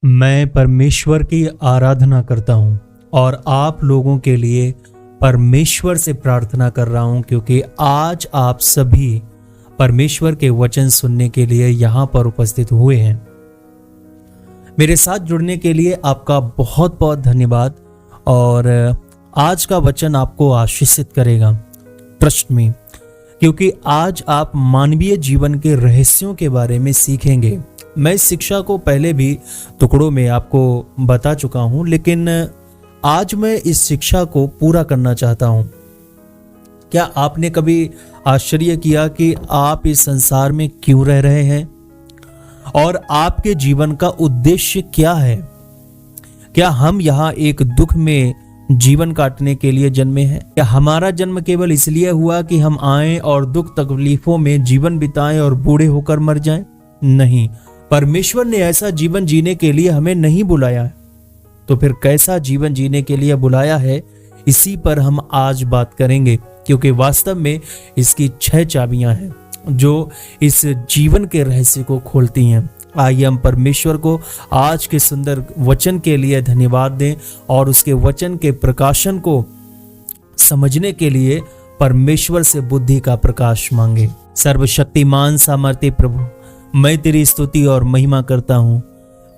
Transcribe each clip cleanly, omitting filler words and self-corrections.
मैं परमेश्वर की आराधना करता हूं और आप लोगों के लिए परमेश्वर से प्रार्थना कर रहा हूं, क्योंकि आज आप सभी परमेश्वर के वचन सुनने के लिए यहां पर उपस्थित हुए हैं। मेरे साथ जुड़ने के लिए आपका बहुत बहुत धन्यवाद। और आज का वचन आपको आशीषित करेगा, ट्रस्ट मी, क्योंकि आज आप मानवीय जीवन के रहस्यों के बारे में सीखेंगे। मैं इस शिक्षा को पहले भी टुकड़ों में आपको बता चुका हूं, लेकिन आज मैं इस शिक्षा को पूरा करना चाहता हूं। क्या आपने कभी आश्चर्य किया कि आप इस संसार में क्यों रह रहे हैं और आपके जीवन का उद्देश्य क्या है? क्या हम यहाँ एक दुख में जीवन काटने के लिए जन्मे हैं? क्या हमारा जन्म केवल इसलिए हुआ कि हम आए और दुख तकलीफों में जीवन बिताएं और बूढ़े होकर मर जाएं? नहीं, परमेश्वर ने ऐसा जीवन जीने के लिए हमें नहीं बुलाया है। तो फिर कैसा जीवन जीने के लिए बुलाया है, इसी पर हम आज बात करेंगे, क्योंकि वास्तव में इसकी 6 चाबियां हैं जो इस जीवन के रहस्य को खोलती हैं। आइए हम परमेश्वर को आज के सुंदर वचन के लिए धन्यवाद दें और उसके वचन के प्रकाशन को समझने के लिए परमेश्वर से बुद्धि का प्रकाश मांगे। सर्वशक्तिमान सामर्थ्य प्रभु, मैं तेरी स्तुति और महिमा करता हूँ।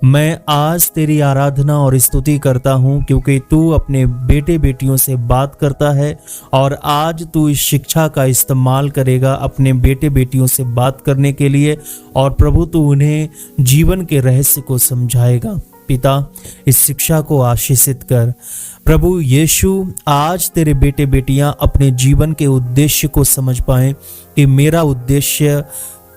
मैं आज तेरी आराधना और स्तुति करता हूँ, क्योंकि तू अपने बेटे बेटियों से बात करता है और आज तू इस शिक्षा का इस्तेमाल करेगा अपने बेटे बेटियों से बात करने के लिए। और प्रभु, तू उन्हें जीवन के रहस्य को समझाएगा। पिता, इस शिक्षा को आशीषित कर। प्रभु यीशु, आज तेरे बेटे बेटियां अपने जीवन के उद्देश्य को समझ पाएं कि मेरा उद्देश्य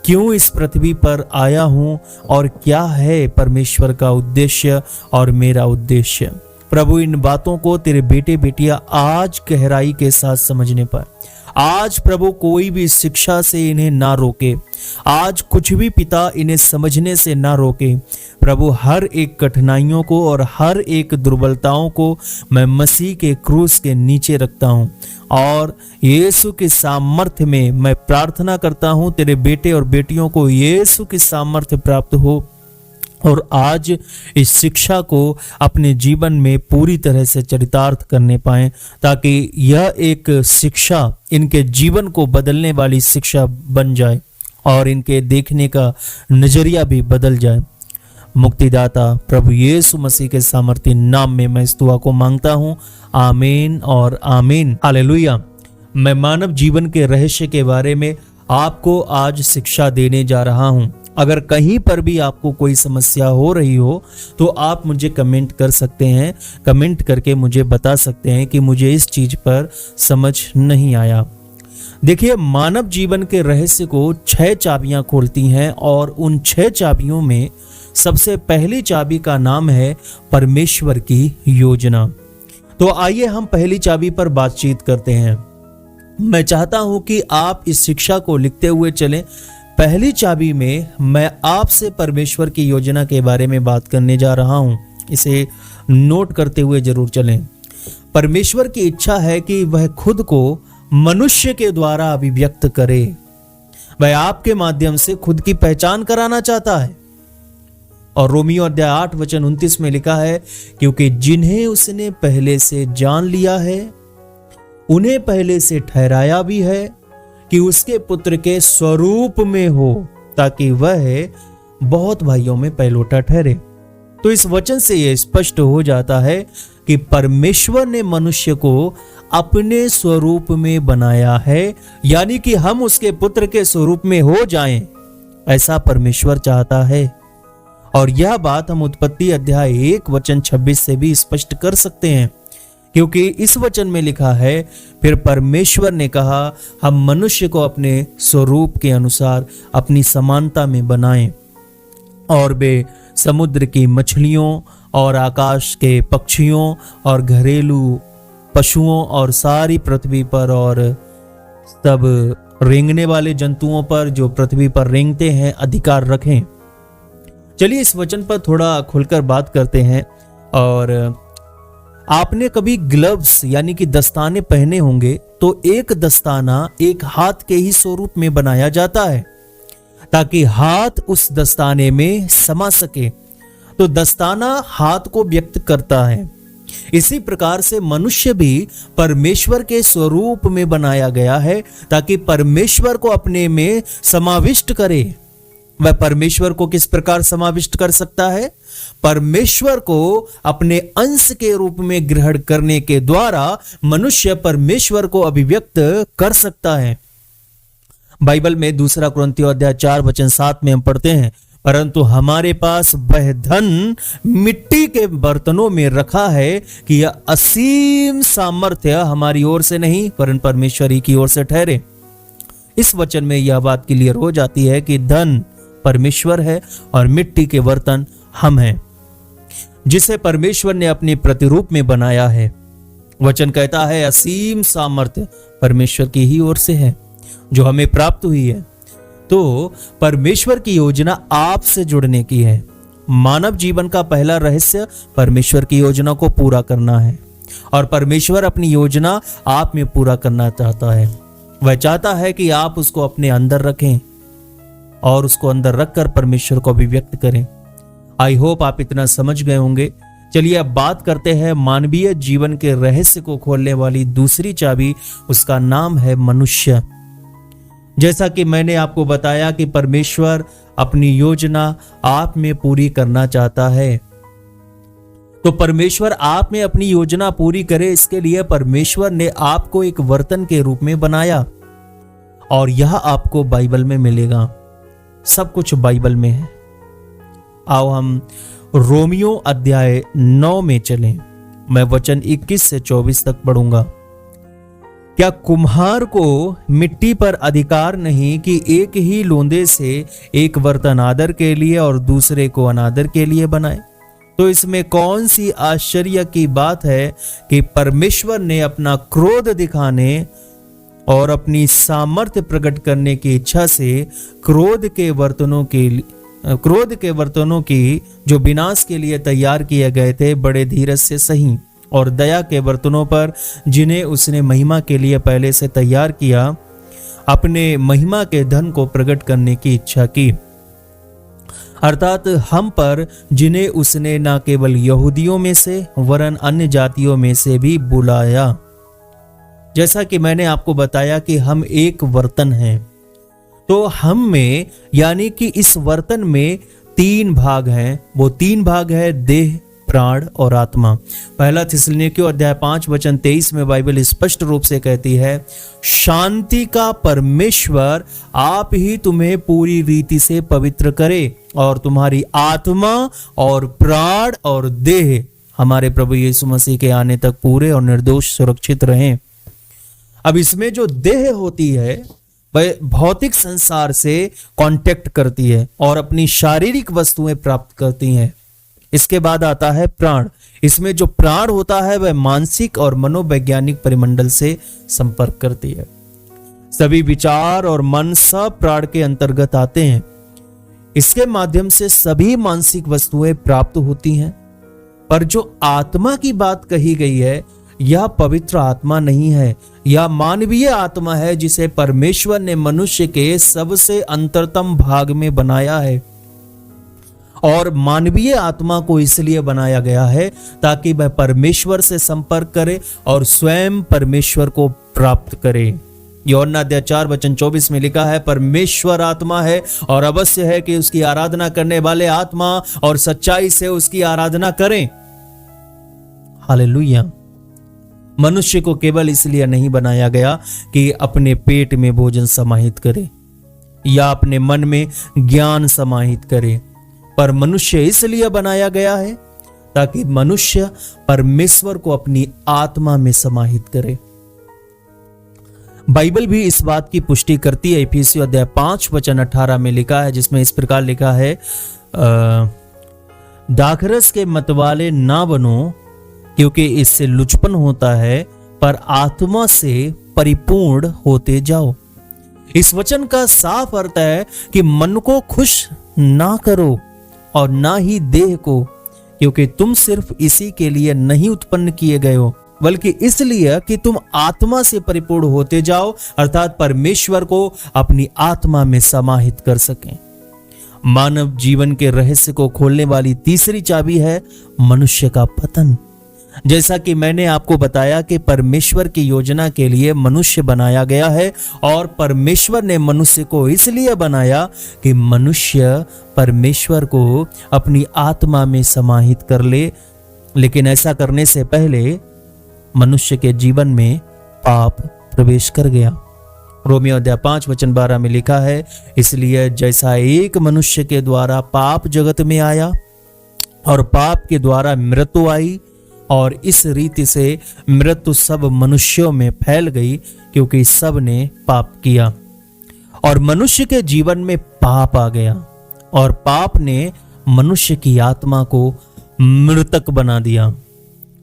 क्यों इस पृथ्वी पर आया हूं और क्या है परमेश्वर का उद्देश्य और मेरा उद्देश्य। प्रभु, इन बातों को तेरे बेटे बेटियां आज गहराई के साथ समझने पाए। आज प्रभु, कोई भी शिक्षा से इन्हें ना रोके। आज कुछ भी पिता इन्हें समझने से ना रोके। प्रभु, हर एक कठिनाइयों को और हर एक दुर्बलताओं को मैं मसीह के क्रूस के नीचे रखता हूं और यीशु के सामर्थ्य में मैं प्रार्थना करता हूं, तेरे बेटे और बेटियों को यीशु की सामर्थ्य प्राप्त हो और आज इस शिक्षा को अपने जीवन में पूरी तरह से चरितार्थ करने पाएं, ताकि यह एक शिक्षा इनके जीवन को बदलने वाली शिक्षा बन जाए और इनके देखने का नजरिया भी बदल जाए। मुक्तिदाता प्रभु यीशु मसीह के सामर्थ्य नाम में मैं इस दुआ को मांगता हूं। आमीन और आमीन। हालेलुया। मैं मानव जीवन के रहस्य के बारे में आपको आज शिक्षा देने जा रहा हूं। अगर कहीं पर भी आपको कोई समस्या हो रही हो तो आप मुझे कमेंट कर सकते हैं। कमेंट करके मुझे बता सकते हैं कि मुझे इस चीज पर समझ नहीं आया। देखिए, मानव जीवन के रहस्य को 6 चाबियां खोलती हैं और उन 6 चाबियों में सबसे पहली चाबी का नाम है परमेश्वर की योजना। तो आइए हम पहली चाबी पर बातचीत करते हैं। मैं चाहता हूं कि आप इस शिक्षा को लिखते हुए चलें। पहली चाबी में मैं आपसे परमेश्वर की योजना के बारे में बात करने जा रहा हूं। इसे नोट करते हुए जरूर चलें। परमेश्वर की इच्छा है कि वह खुद को मनुष्य के द्वारा अभिव्यक्त करे। वह आपके माध्यम से खुद की पहचान कराना चाहता है। और रोमियो अध्याय 8 वचन 29 में लिखा है, क्योंकि जिन्हें उसने पहले से जान लिया है उन्हें पहले से ठहराया भी है कि उसके पुत्र के स्वरूप में हो, ताकि वह बहुत भाइयों में पहलोटा ठहरे। तो इस वचन से यह स्पष्ट हो जाता है कि परमेश्वर ने मनुष्य को अपने स्वरूप में बनाया है, यानी कि हम उसके पुत्र के स्वरूप में हो जाएं, ऐसा परमेश्वर चाहता है। और यह बात हम उत्पत्ति अध्याय 1 वचन 26 से भी स्पष्ट कर सकते हैं, क्योंकि इस वचन में लिखा है, फिर परमेश्वर ने कहा, हम मनुष्य को अपने स्वरूप के अनुसार अपनी समानता में बनाएं और वे समुद्र की मछलियों और आकाश के पक्षियों और घरेलू पशुओं और सारी पृथ्वी पर और सब रेंगने वाले जंतुओं पर जो पृथ्वी पर रेंगते हैं अधिकार रखें। चलिए इस वचन पर थोड़ा खुलकर बात करते हैं। और आपने कभी ग्लव्स यानी कि दस्ताने पहने होंगे, तो एक दस्ताना एक हाथ के ही स्वरूप में बनाया जाता है ताकि हाथ उस दस्ताने में समा सके। तो दस्ताना हाथ को व्यक्त करता है। इसी प्रकार से मनुष्य भी परमेश्वर के स्वरूप में बनाया गया है ताकि परमेश्वर को अपने में समाविष्ट करे। वह परमेश्वर को किस प्रकार समाविष्ट कर सकता है? परमेश्वर को अपने अंश के रूप में ग्रहण करने के द्वारा मनुष्य परमेश्वर को अभिव्यक्त कर सकता है। बाइबल में 2 कुरिन्थियों अध्याय 4:7 में हम पढ़ते हैं, परंतु हमारे पास वह धन मिट्टी के बर्तनों में रखा है कि यह असीम सामर्थ्य हमारी ओर से नहीं वरन परमेश्वर ही की ओर से ठहरे। इस वचन में यह बात क्लियर हो जाती है कि धन परमेश्वर है और मिट्टी के बर्तन हम हैं, जिसे परमेश्वर ने अपने प्रतिरूप में बनाया है। वचन कहता है असीम सामर्थ्य परमेश्वर की ही ओर से है जो हमें प्राप्त हुई है। तो परमेश्वर की योजना आपसे जुड़ने की है। मानव जीवन का पहला रहस्य परमेश्वर की योजना को पूरा करना है और परमेश्वर अपनी योजना आप में पूरा करना चाहता है। वह चाहता है कि आप उसको अपने अंदर रखें और उसको अंदर रखकर परमेश्वर को अभिव्यक्त करें। आई होप आप इतना समझ गए होंगे। चलिए अब बात करते हैं मानवीय जीवन के रहस्य को खोलने वाली दूसरी चाबी, उसका नाम है मनुष्य। जैसा कि मैंने आपको बताया कि परमेश्वर अपनी योजना आप में पूरी करना चाहता है, तो परमेश्वर आप में अपनी योजना पूरी करे इसके लिए परमेश्वर ने आपको एक बर्तन के रूप में बनाया और यह आपको बाइबल में मिलेगा। सब कुछ बाइबल में है। आओ हम रोमियो अध्याय 9 में चलें। मैं वचन 21 से 24 तक पढ़ूंगा। क्या कुम्हार को मिट्टी पर अधिकार नहीं कि एक ही लोंदे से एक बर्तन आदर के लिए और दूसरे को अनादर के लिए बनाए? तो इसमें कौन सी आश्चर्य की बात है कि परमेश्वर ने अपना क्रोध दिखाने और अपनी सामर्थ्य प्रकट करने की इच्छा से क्रोध के बर्तनों की जो विनाश के लिए तैयार किए गए थे बड़े धीरज से सही, और दया के बर्तनों पर जिन्हें उसने महिमा के लिए पहले से तैयार किया अपने महिमा के धन को प्रकट करने की इच्छा की, अर्थात हम पर जिन्हें उसने न केवल यहूदियों में से वरन अन्य जातियों में से भी बुलाया। जैसा कि मैंने आपको बताया कि हम एक बर्तन हैं, तो हम में यानी कि इस बर्तन में 3 भाग हैं। वो 3 भाग है देह, प्राण और आत्मा। पहला थिस्सलुनीकियों अध्याय 5:23 में बाइबल स्पष्ट रूप से कहती है, शांति का परमेश्वर आप ही तुम्हें पूरी रीति से पवित्र करे और तुम्हारी आत्मा और प्राण और देह हमारे प्रभु यीशु मसीह के आने तक पूरे और निर्दोष सुरक्षित रहें। अब इसमें जो देह होती है वह भौतिक संसार से कांटेक्ट करती है और अपनी शारीरिक वस्तुएं प्राप्त करती हैं। इसके बाद आता है प्राण। इसमें जो प्राण होता है वह मानसिक और मनोवैज्ञानिक परिमंडल से संपर्क करती है। सभी विचार और मन सब प्राण के अंतर्गत आते हैं। इसके माध्यम से सभी मानसिक वस्तुएं प्राप्त होती हैं। पर जो आत्मा की बात कही गई है यह पवित्र आत्मा नहीं है, यह मानवीय आत्मा है जिसे परमेश्वर ने मनुष्य के सबसे अंतरतम भाग में बनाया है। और मानवीय आत्मा को इसलिए बनाया गया है ताकि वह परमेश्वर से संपर्क करे और स्वयं परमेश्वर को प्राप्त करे। यूहन्ना अध्याय 4:24 में लिखा है, परमेश्वर आत्मा है और अवश्य है कि उसकी आराधना करने वाले आत्मा और सच्चाई से उसकी आराधना करें। हालेलुया। मनुष्य को केवल इसलिए नहीं बनाया गया कि अपने पेट में भोजन समाहित करे या अपने मन में ज्ञान समाहित करे, पर मनुष्य इसलिए बनाया गया है ताकि मनुष्य परमेश्वर को अपनी आत्मा में समाहित करे। बाइबल भी इस बात की पुष्टि करती है। इफिसियों अध्याय 5:18 में लिखा है, जिसमें इस प्रकार लिखा है, दाखरस के मतवाले ना बनो क्योंकि इससे लुचपन होता है, पर आत्मा से परिपूर्ण होते जाओ। इस वचन का साफ अर्थ है कि मन को खुश ना करो और ना ही देह को, क्योंकि तुम सिर्फ इसी के लिए नहीं उत्पन्न किए गए हो बल्कि इसलिए कि तुम आत्मा से परिपूर्ण होते जाओ, अर्थात परमेश्वर को अपनी आत्मा में समाहित कर सकें। मानव जीवन के रहस्य को खोलने वाली तीसरी चाबी है मनुष्य का पतन। जैसा कि मैंने आपको बताया कि परमेश्वर की योजना के लिए मनुष्य बनाया गया है और परमेश्वर ने मनुष्य को इसलिए बनाया कि मनुष्य परमेश्वर को अपनी आत्मा में समाहित कर ले। लेकिन ऐसा करने से पहले मनुष्य के जीवन में पाप प्रवेश कर गया। रोमियो अध्याय 5 वचन 12 में लिखा है, इसलिए जैसा एक मनुष्य के द्वारा पाप जगत में आया और पाप के द्वारा मृत्यु आई, और इस रीति से मृत्यु सब मनुष्यों में फैल गई क्योंकि सब ने पाप किया। और मनुष्य के जीवन में पाप आ गया और पाप ने मनुष्य की आत्मा को मृतक बना दिया।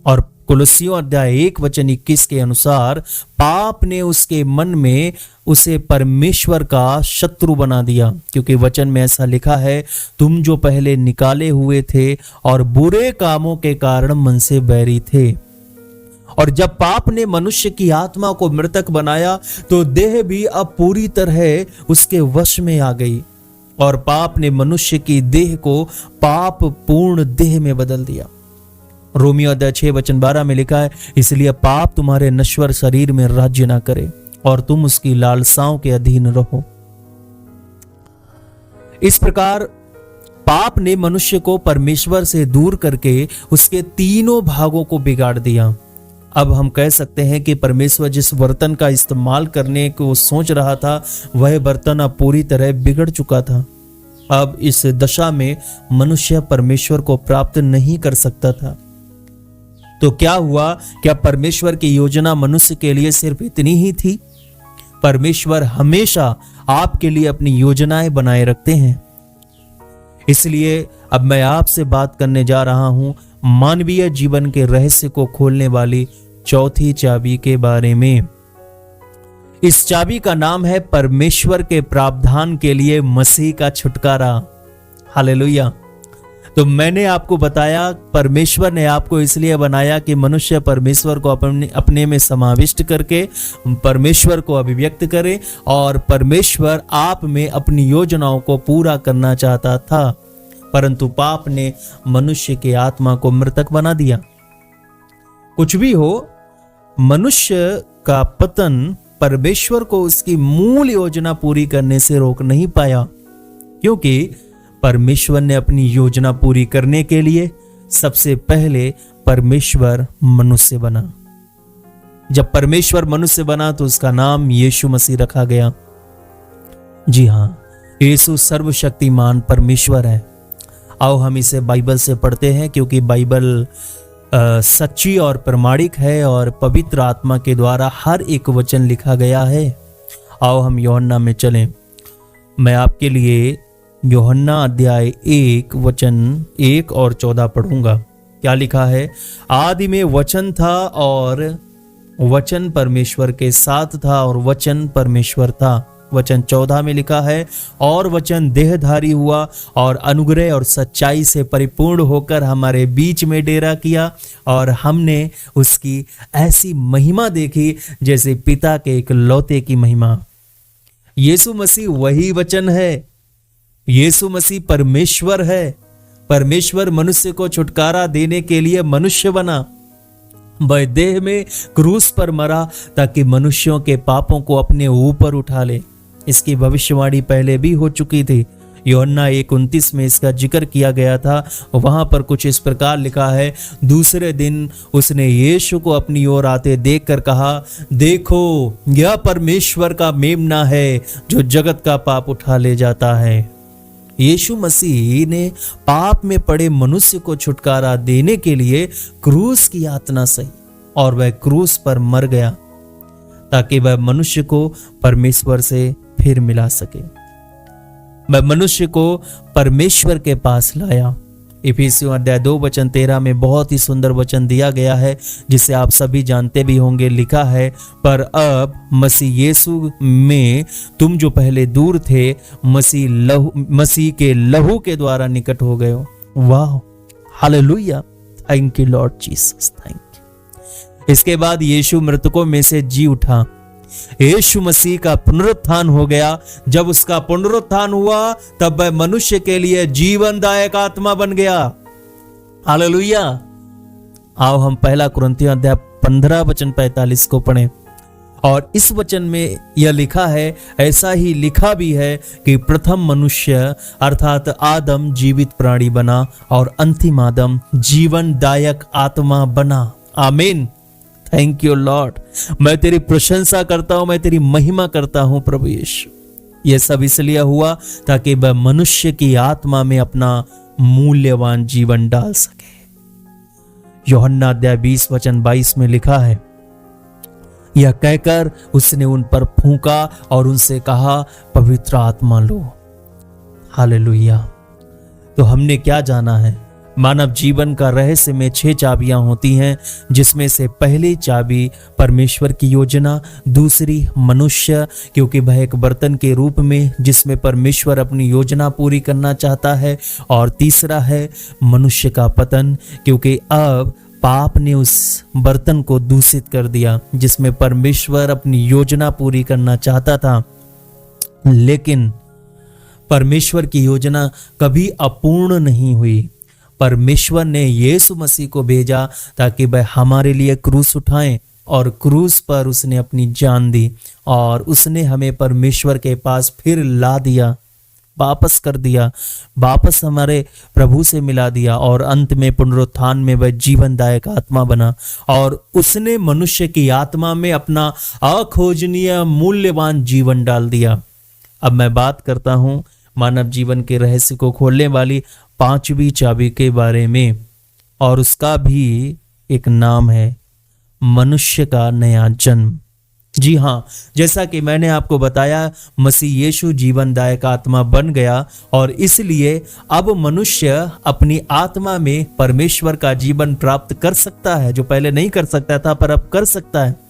और कुलुस्सियों अध्याय 1 वचन 21 के अनुसार पाप ने उसके मन में उसे परमेश्वर का शत्रु बना दिया, क्योंकि वचन में ऐसा लिखा है, तुम जो पहले निकाले हुए थे और बुरे कामों के कारण मन से बैरी थे। और जब पाप ने मनुष्य की आत्मा को मृतक बनाया तो देह भी अब पूरी तरह उसके वश में आ गई और पाप ने मनुष्य की देह को पाप पूर्ण देह में बदल दिया। रोमियो अध्याय 6 वचन 12 में लिखा है, इसलिए पाप तुम्हारे नश्वर शरीर में राज्य ना करे और तुम उसकी लालसाओं के अधीन रहो। इस प्रकार पाप ने मनुष्य को परमेश्वर से दूर करके उसके तीनों भागों को बिगाड़ दिया। अब हम कह सकते हैं कि परमेश्वर जिस बर्तन का इस्तेमाल करने को सोच रहा था वह बर्तन अब पूरी तरह बिगड़ चुका था। अब इस दशा में मनुष्य परमेश्वर को प्राप्त नहीं कर सकता था। तो क्या हुआ? क्या परमेश्वर की योजना मनुष्य के लिए सिर्फ इतनी ही थी? परमेश्वर हमेशा आपके लिए अपनी योजनाएं बनाए रखते हैं। इसलिए अब मैं आपसे बात करने जा रहा हूं मानवीय जीवन के रहस्य को खोलने वाली चौथी चाबी के बारे में। इस चाबी का नाम है परमेश्वर के प्रावधान के लिए मसीह का छुटकारा। हालेलुया। तो मैंने आपको बताया परमेश्वर ने आपको इसलिए बनाया कि मनुष्य परमेश्वर को अपने में समाविष्ट करके परमेश्वर को अभिव्यक्त करे, और परमेश्वर आप में अपनी योजनाओं को पूरा करना चाहता था, परंतु पाप ने मनुष्य की आत्मा को मृतक बना दिया। कुछ भी हो, मनुष्य का पतन परमेश्वर को उसकी मूल योजना पूरी करने से रोक नहीं पाया, क्योंकि परमेश्वर ने अपनी योजना पूरी करने के लिए सबसे पहले परमेश्वर मनुष्य बना। जब परमेश्वर मनुष्य बना तो उसका नाम यीशु मसीह रखा गया। जी हां, यीशु सर्वशक्तिमान परमेश्वर है। आओ हम इसे बाइबल से पढ़ते हैं, क्योंकि बाइबल सच्ची और प्रमाणिक है और पवित्र आत्मा के द्वारा हर एक वचन लिखा गया है। आओ हम यूहन्ना में चलें। मैं आपके लिए यूहन्ना अध्याय 1 वचन 1 और 14 पढ़ूंगा। क्या लिखा है? आदि में वचन था और वचन परमेश्वर के साथ था और वचन परमेश्वर था। वचन 14 में लिखा है, और वचन देहधारी हुआ और अनुग्रह और सच्चाई से परिपूर्ण होकर हमारे बीच में डेरा किया, और हमने उसकी ऐसी महिमा देखी जैसे पिता के इकलौते की महिमा। यीशु मसीह वही वचन है। यीशु मसीह परमेश्वर है। परमेश्वर मनुष्य को छुटकारा देने के लिए मनुष्य बना। वह देह में क्रूस पर मरा ताकि मनुष्यों के पापों को अपने ऊपर उठा ले। इसकी भविष्यवाणी पहले भी हो चुकी थी। यूहन्ना 1:29 में इसका जिक्र किया गया था। वहां पर कुछ इस प्रकार लिखा है, दूसरे दिन उसने यीशु को अपनी ओर आते देखकर कहा, देखो यह परमेश्वर का मेमना है जो जगत का पाप उठा ले जाता है। यीशु मसीह ने पाप में पड़े मनुष्य को छुटकारा देने के लिए क्रूस की यातना सही, और वह क्रूस पर मर गया ताकि वह मनुष्य को परमेश्वर से फिर मिला सके। वह मनुष्य को परमेश्वर के पास लाया। इफिसियों अध्याय 2 वचन 13 में बहुत ही सुंदर वचन दिया गया है, जिसे आप सभी जानते भी होंगे। लिखा है, पर अब मसीह यीशु में तुम जो पहले दूर थे मसीह के लहू के द्वारा निकट हो गए हो। वाह, hallelujah, thank you Lord Jesus, thank you. इसके बाद यीशु मृतकों में से जी उठा। यीशु मसीह का पुनरुत्थान हो गया। जब उसका पुनरुत्थान हुआ तब वह मनुष्य के लिए जीवनदायक आत्मा बन गया। हालेलुया। आओ हम पहला कुरिन्थियों अध्याय 15 वचन 45 को पढ़ें। और इस वचन में यह लिखा है, ऐसा ही लिखा भी है कि प्रथम मनुष्य अर्थात आदम जीवित प्राणी बना और अंतिम आदम जीवनदायक आत्मा बना। आमीन। Thank you Lord. मैं तेरी प्रशंसा करता हूं, मैं तेरी महिमा करता हूं प्रभु यीशु। यह सब इसलिए हुआ ताकि वह मनुष्य की आत्मा में अपना मूल्यवान जीवन डाल सके। यूहन्ना अध्याय 20 वचन 22 में लिखा है, यह कहकर उसने उन पर फूंका और उनसे कहा, पवित्र आत्मा लो। हालेलुया। तो हमने क्या जाना है? मानव जीवन का रहस्य में 6 चाबियां होती हैं, जिसमें से पहली चाबी परमेश्वर की योजना, दूसरी मनुष्य क्योंकि वह एक बर्तन के रूप में जिसमें परमेश्वर अपनी योजना पूरी करना चाहता है, और तीसरा है मनुष्य का पतन क्योंकि अब पाप ने उस बर्तन को दूषित कर दिया जिसमें परमेश्वर अपनी योजना पूरी करना चाहता था। लेकिन परमेश्वर की योजना कभी अपूर्ण नहीं हुई। परमेश्वर ने यीशु मसीह को भेजा ताकि वह हमारे लिए क्रूस उठाएं, और क्रूस पर उसने अपनी जान दी और उसने हमें परमेश्वर के पास फिर ला दिया, वापस कर दिया, वापस हमारे प्रभु से मिला दिया, और अंत में पुनरुत्थान में वह जीवनदायक आत्मा बना और उसने मनुष्य की आत्मा में अपना अखोजनीय मूल्यवान जीवन डाल दिया। अब मैं बात करता हूं मानव जीवन के रहस्य को खोलने वाली 5वीं चाबी के बारे में, और उसका भी एक नाम है मनुष्य का नया जन्म। जी हाँ, जैसा कि मैंने आपको बताया, मसीह यीशु जीवनदायक आत्मा बन गया और इसलिए अब मनुष्य अपनी आत्मा में परमेश्वर का जीवन प्राप्त कर सकता है, जो पहले नहीं कर सकता था पर अब कर सकता है।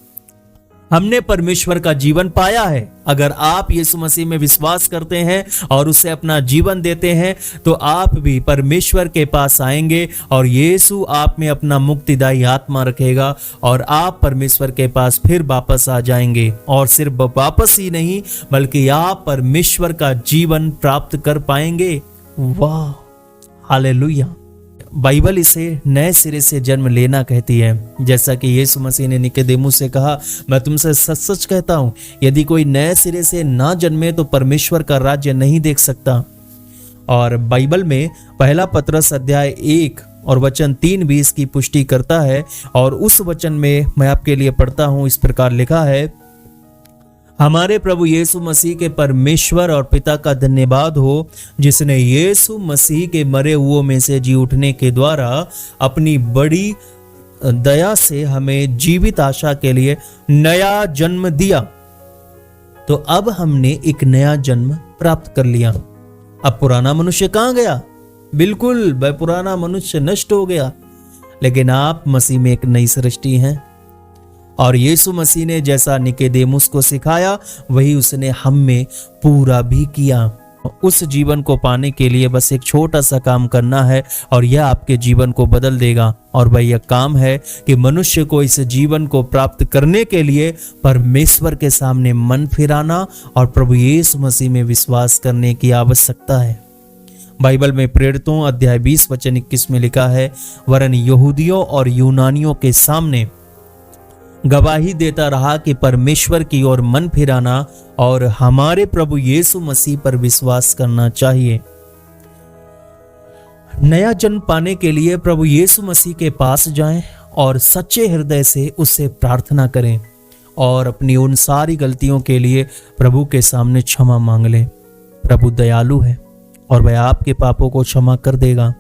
हमने परमेश्वर का जीवन पाया है। अगर आप यीशु मसीह में विश्वास करते हैं और उसे अपना जीवन देते हैं तो आप भी परमेश्वर के पास आएंगे और यीशु आप में अपना मुक्तिदायी आत्मा रखेगा और आप परमेश्वर के पास फिर वापस आ जाएंगे। और सिर्फ वापस ही नहीं बल्कि आप परमेश्वर का जीवन प्राप्त कर पाएंगे। वाह, हालेलुया। बाइबल इसे नए सिरे से जन्म लेना कहती है। जैसा कि यीशु मसीह ने निकोदेमुस से कहा, मैं तुमसे सच सच कहता हूं, यदि कोई नए सिरे से ना जन्मे तो परमेश्वर का राज्य नहीं देख सकता। और बाइबल में पहला पतरस अध्याय 1 और वचन 3 भी इसकी पुष्टि करता है। और उस वचन में मैं आपके लिए पढ़ता हूं, इस प्रकार लिखा है, हमारे प्रभु यीशु मसीह के परमेश्वर और पिता का धन्यवाद हो, जिसने यीशु मसीह के मरे हुओं में से जी उठने के द्वारा अपनी बड़ी दया से हमें जीवित आशा के लिए नया जन्म दिया। तो अब हमने एक नया जन्म प्राप्त कर लिया। अब पुराना मनुष्य कहां गया? बिल्कुल, वह पुराना मनुष्य नष्ट हो गया, लेकिन आप मसीह में एक नई सृष्टि हैं। और यीशु मसीह ने जैसा निकोदेमुस को सिखाया वही उसने हम में पूरा भी किया। उस जीवन को पाने के लिए बस एक छोटा सा काम करना है और यह आपके जीवन को बदल देगा। और वह यह काम है कि मनुष्य को इस जीवन को प्राप्त करने के लिए परमेश्वर के सामने मन फिराना और प्रभु यीशु मसीह में विश्वास करने की आवश्यकता है। बाइबल में प्रेरितों अध्याय 20 वचन 21 में लिखा है, वरन यहूदियों और यूनानियों के सामने गवाही देता रहा कि परमेश्वर की ओर मन फिराना और हमारे प्रभु यीशु मसीह पर विश्वास करना चाहिए। नया जन्म पाने के लिए प्रभु यीशु मसीह के पास जाएं और सच्चे हृदय से उससे प्रार्थना करें और अपनी उन सारी गलतियों के लिए प्रभु के सामने क्षमा मांग लें। प्रभु दयालु है और वह आपके पापों को क्षमा कर देगा।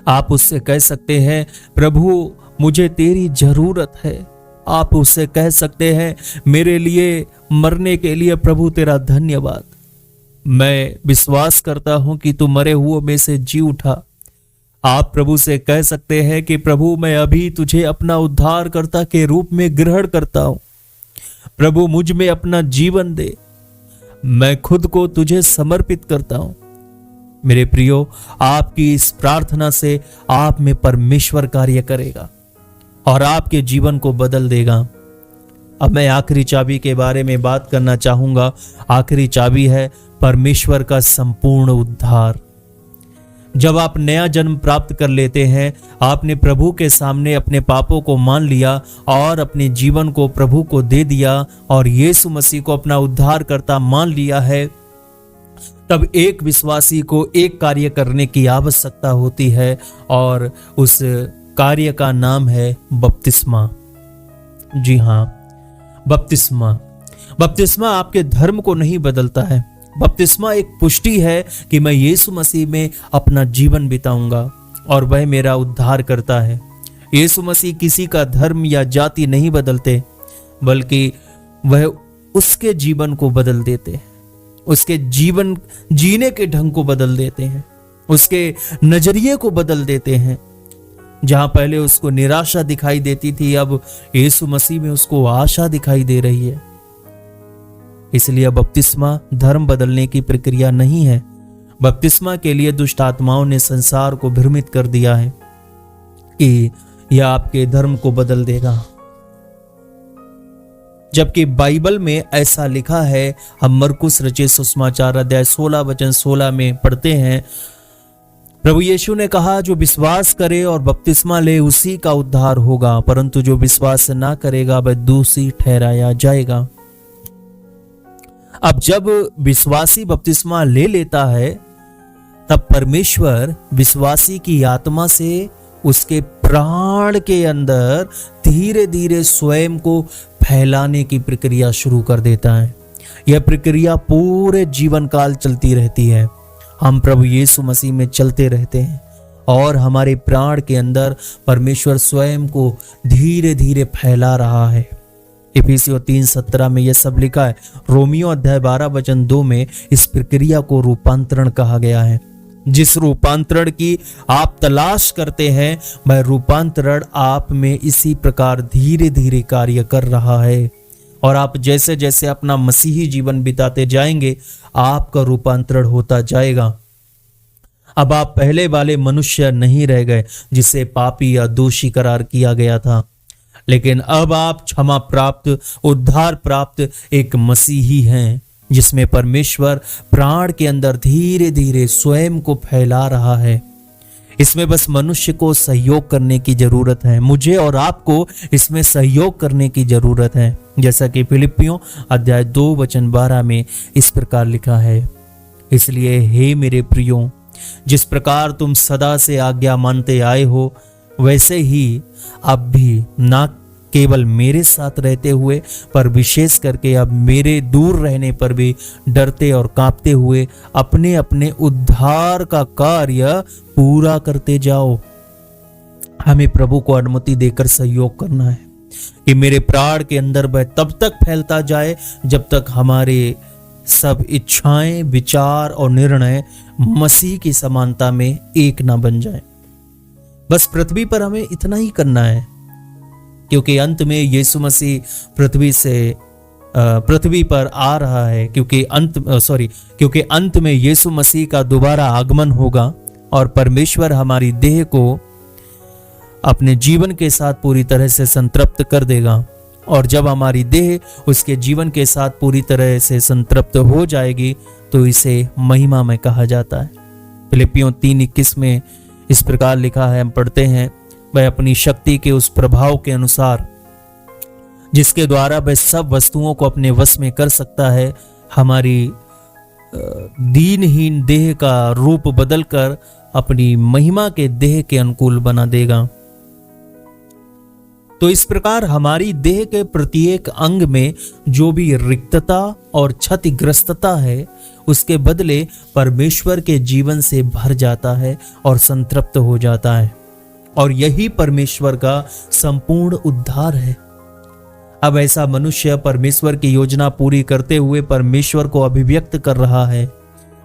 आप उससे कह सकते हैं, प्रभु मुझे तेरी जरूरत है। आप उससे कह सकते हैं, मेरे लिए मरने के लिए प्रभु तेरा धन्यवाद। मैं विश्वास करता हूं कि तू मरे हुओं में से जी उठा। आप प्रभु से कह सकते हैं कि प्रभु मैं अभी तुझे अपना उद्धारकर्ता के रूप में ग्रहण करता हूं। प्रभु मुझ में अपना जीवन दे, मैं खुद को तुझे समर्पित करता हूं। मेरे प्रियो, आपकी इस प्रार्थना से आप में परमेश्वर कार्य करेगा और आपके जीवन को बदल देगा। अब मैं आखिरी चाबी के बारे में बात करना चाहूंगा। आखिरी चाबी है परमेश्वर का संपूर्ण उद्धार। जब आप नया जन्म प्राप्त कर लेते हैं, आपने प्रभु के सामने अपने पापों को मान लिया और अपने जीवन को प्रभु को दे दिया और यीशु मसीह को अपना उद्धारकर्ता मान लिया है, तब एक विश्वासी को एक कार्य करने की आवश्यकता होती है और उस कार्य का नाम है बपतिस्मा। जी हाँ, बपतिस्मा। बपतिस्मा आपके धर्म को नहीं बदलता है। बपतिस्मा एक पुष्टि है कि मैं यीशु मसीह में अपना जीवन बिताऊंगा और वह मेरा उद्धार करता है। यीशु मसीह किसी का धर्म या जाति नहीं बदलते, बल्कि वह उसके जीवन को बदल देते हैं, उसके जीवन जीने के ढंग को बदल देते हैं, उसके नजरिए को बदल देते हैं। जहां पहले उसको निराशा दिखाई देती थी, अब यीशु मसीह में उसको आशा दिखाई दे रही है। इसलिए बपतिस्मा धर्म बदलने की प्रक्रिया नहीं है। बपतिस्मा के लिए दुष्ट आत्माओं ने संसार को भ्रमित कर दिया है कि यह आपके धर्म को बदल देगा, जबकि बाइबल में ऐसा लिखा है। हम मरकुस रचित सुसमाचार अध्याय 16 वचन 16 में पढ़ते हैं, प्रभु यीशु ने कहा, जो विश्वास करे और बपतिस्मा ले उसी का उद्धार होगा, परंतु जो विश्वास ना करेगा वह दोषी ठहराया जाएगा। अब जब विश्वासी बपतिस्मा ले लेता है, तब परमेश्वर विश्वासी की आत्मा से उसके प्राण के अंदर धीरे धीरे स्वयं को फैलाने की प्रक्रिया शुरू कर देता है। यह प्रक्रिया पूरे जीवन काल चलती रहती है। हम प्रभु यीशु मसीह में चलते रहते हैं और हमारे प्राण के अंदर परमेश्वर स्वयं को धीरे धीरे फैला रहा है। इफिसियों 3:17 में यह सब लिखा है। रोमियो अध्याय 12 वचन 2 में इस प्रक्रिया को रूपांतरण कहा गया है। जिस रूपांतरण की आप तलाश करते हैं, वह रूपांतरण आप में इसी प्रकार धीरे धीरे कार्य कर रहा है और आप जैसे जैसे अपना मसीही जीवन बिताते जाएंगे, आपका रूपांतरण होता जाएगा। अब आप पहले वाले मनुष्य नहीं रह गए जिसे पापी या दोषी करार किया गया था, लेकिन अब आप क्षमा प्राप्त, उद्धार प्राप्त एक मसीही हैं, जिसमें परमेश्वर प्राण के अंदर धीरे धीरे स्वयं को फैला रहा है। इसमें बस मनुष्य को सहयोग करने की जरूरत है। मुझे और आपको इसमें सहयोग करने की जरूरत है, जैसा कि फिलिप्पियों अध्याय 2 वचन 12 में इस प्रकार लिखा है। इसलिए हे मेरे प्रियो, जिस प्रकार तुम सदा से आज्ञा मानते आए हो, वैसे ही अब भी ना केवल मेरे साथ रहते हुए, पर विशेष करके अब मेरे दूर रहने पर भी डरते और कांपते हुए अपने अपने उद्धार का कार्य पूरा करते जाओ। हमें प्रभु को अनुमति देकर सहयोग करना है कि मेरे प्राण के अंदर वह तब तक फैलता जाए जब तक हमारे सब इच्छाएं, विचार और निर्णय मसीह की समानता में एक ना बन जाए। बस पृथ्वी पर हमें इतना ही करना है, क्योंकि अंत में यीशु मसीह पृथ्वी पर आ रहा है, क्योंकि अंत में यीशु मसीह का दोबारा आगमन होगा और परमेश्वर हमारी देह को अपने जीवन के साथ पूरी तरह से संतृप्त कर देगा। और जब हमारी देह उसके जीवन के साथ पूरी तरह से संतृप्त हो जाएगी, तो इसे महिमा में कहा जाता है। फिलिप्पियों 3:21 में इस प्रकार लिखा है, हम पढ़ते हैं, वह अपनी शक्ति के उस प्रभाव के अनुसार जिसके द्वारा वह सब वस्तुओं को अपने वश में कर सकता है, हमारी दीनहीन देह का रूप बदलकर अपनी महिमा के देह के अनुकूल बना देगा। तो इस प्रकार हमारी देह के प्रत्येक अंग में जो भी रिक्तता और क्षतिग्रस्तता है, उसके बदले परमेश्वर के जीवन से भर जाता है और संतृप्त हो जाता है। और यही परमेश्वर का संपूर्ण उद्धार है। अब ऐसा मनुष्य परमेश्वर की योजना पूरी करते हुए परमेश्वर को अभिव्यक्त कर रहा है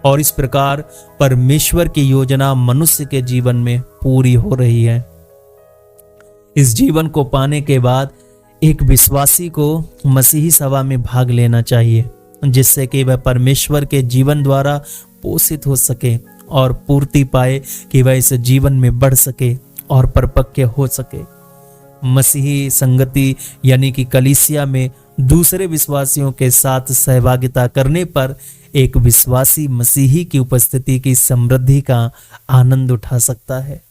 और इस प्रकार परमेश्वर की योजना मनुष्य के जीवन में पूरी हो रही है। इस जीवन को पाने के बाद एक विश्वासी को मसीही सभा में भाग लेना चाहिए, जिससे कि वह परमेश्वर के जीवन द्वारा पोषित हो सके और पूर्ति पाए कि वह इस जीवन में बढ़ सके और परिपक्व हो सके। मसीही संगति यानी कि कलीसिया में दूसरे विश्वासियों के साथ सहभागिता करने पर एक विश्वासी मसीही की उपस्थिति की समृद्धि का आनंद उठा सकता है।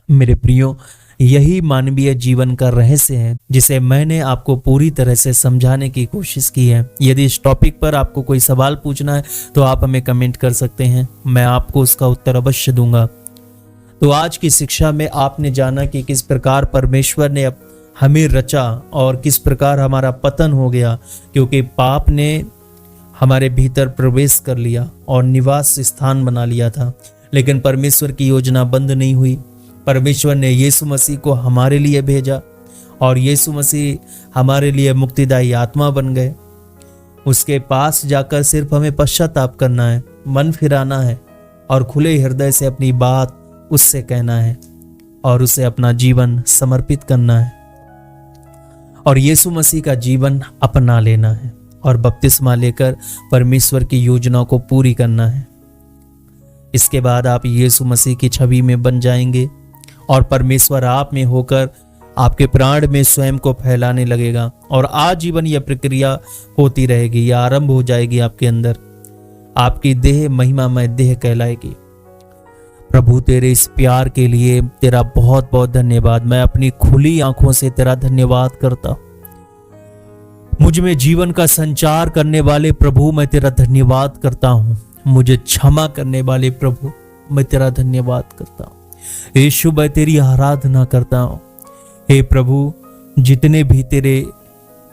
मेरे प्रियो, यही मानवीय जीवन का रहस्य है जिसे मैंने आपको पूरी तरह से समझाने की कोशिश की है। यदि इस टॉपिक पर आपको कोई सवाल पूछना है तो आप हमें कमेंट कर सकते हैं, मैं आपको उसका उत्तर अवश्य दूंगा। तो आज की शिक्षा में आपने जाना कि किस प्रकार परमेश्वर ने हमें रचा और किस प्रकार हमारा पतन हो गया, क्योंकि पाप ने हमारे भीतर प्रवेश कर लिया और निवास स्थान बना लिया था। लेकिन परमेश्वर की योजना बंद नहीं हुई। परमेश्वर ने यीशु मसीह को हमारे लिए भेजा और यीशु मसीह हमारे लिए मुक्तिदायी आत्मा बन गए। उसके पास जाकर सिर्फ हमें पश्चाताप करना है, मन फिराना है और खुले हृदय से अपनी बात उससे कहना है और उसे अपना जीवन समर्पित करना है और यीशु मसीह का जीवन अपना लेना है और बपतिस्मा लेकर परमेश्वर की योजना को पूरी करना है। इसके बाद आप यीशु मसीह की छवि में बन जाएंगे और परमेश्वर आप में होकर आपके प्राण में स्वयं को फैलाने लगेगा और आजीवन यह प्रक्रिया होती रहेगी, यह आरंभ हो जाएगी आपके अंदर। आपकी देह महिमामय देह कहलाएगी। प्रभु, तेरे इस प्यार के लिए तेरा बहुत बहुत धन्यवाद। मैं अपनी खुली आंखों से तेरा धन्यवाद करता। मुझ में जीवन का संचार करने वाले प्रभु, मैं तेरा धन्यवाद करता हूं। मुझे क्षमा करने वाले प्रभु, मैं तेरा धन्यवाद करता हूं। यीशु, मैं तेरी आराधना करता हूं। हे प्रभु, जितने भी तेरे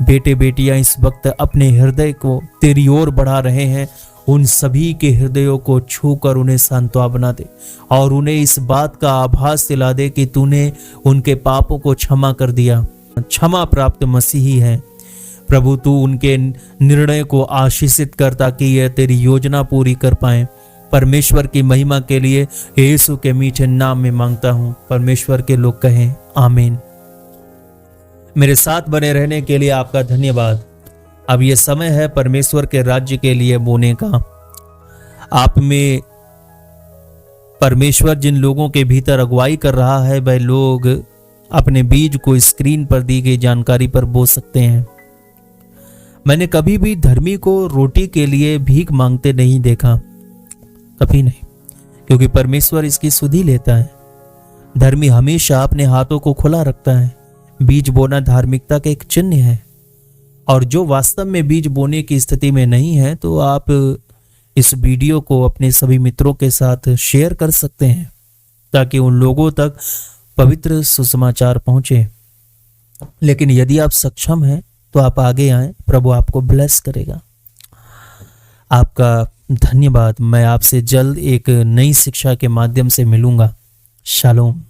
बेटे बेटियां इस वक्त अपने हृदय को तेरी ओर बढ़ा रहे हैं, उन सभी के हृदयों को छूकर उन्हें सांत्वना दे और उन्हें इस बात का आभास दिला दे कि तूने उनके पापों को क्षमा कर दिया। क्षमा प्राप्त मसीही है प्रभु। तू उनके निर्णय को आशीषित कर ताकि यह तेरी योजना पूरी कर पाए। परमेश्वर की महिमा के लिए यीशु के मीठे नाम में मांगता हूं। परमेश्वर के लोग कहें आमीन। मेरे साथ बने रहने के लिए आपका धन्यवाद। अब यह समय है परमेश्वर के राज्य के लिए बोने का। आप में परमेश्वर जिन लोगों के भीतर अगुवाई कर रहा है, वह लोग अपने बीज को स्क्रीन पर दी गई जानकारी पर बो सकते हैं। मैंने कभी भी धर्मी को रोटी के लिए भीख मांगते नहीं देखा, कभी नहीं, क्योंकि परमेश्वर इसकी सुधि लेता है। धर्मी हमेशा अपने हाथों को खुला रखता है। बीज बोना धार्मिकता का एक चिन्ह है और जो वास्तव में बीज बोने की स्थिति में नहीं है, तो आप इस वीडियो को अपने सभी मित्रों के साथ शेयर कर सकते हैं ताकि उन लोगों तक पवित्र सुसमाचार पहुंचे। लेकिन यदि आप सक्षम हैं तो आप आगे आएं, प्रभु आपको ब्लेस करेगा। आपका धन्यवाद। मैं आपसे जल्द एक नई शिक्षा के माध्यम से मिलूंगा। शालोम।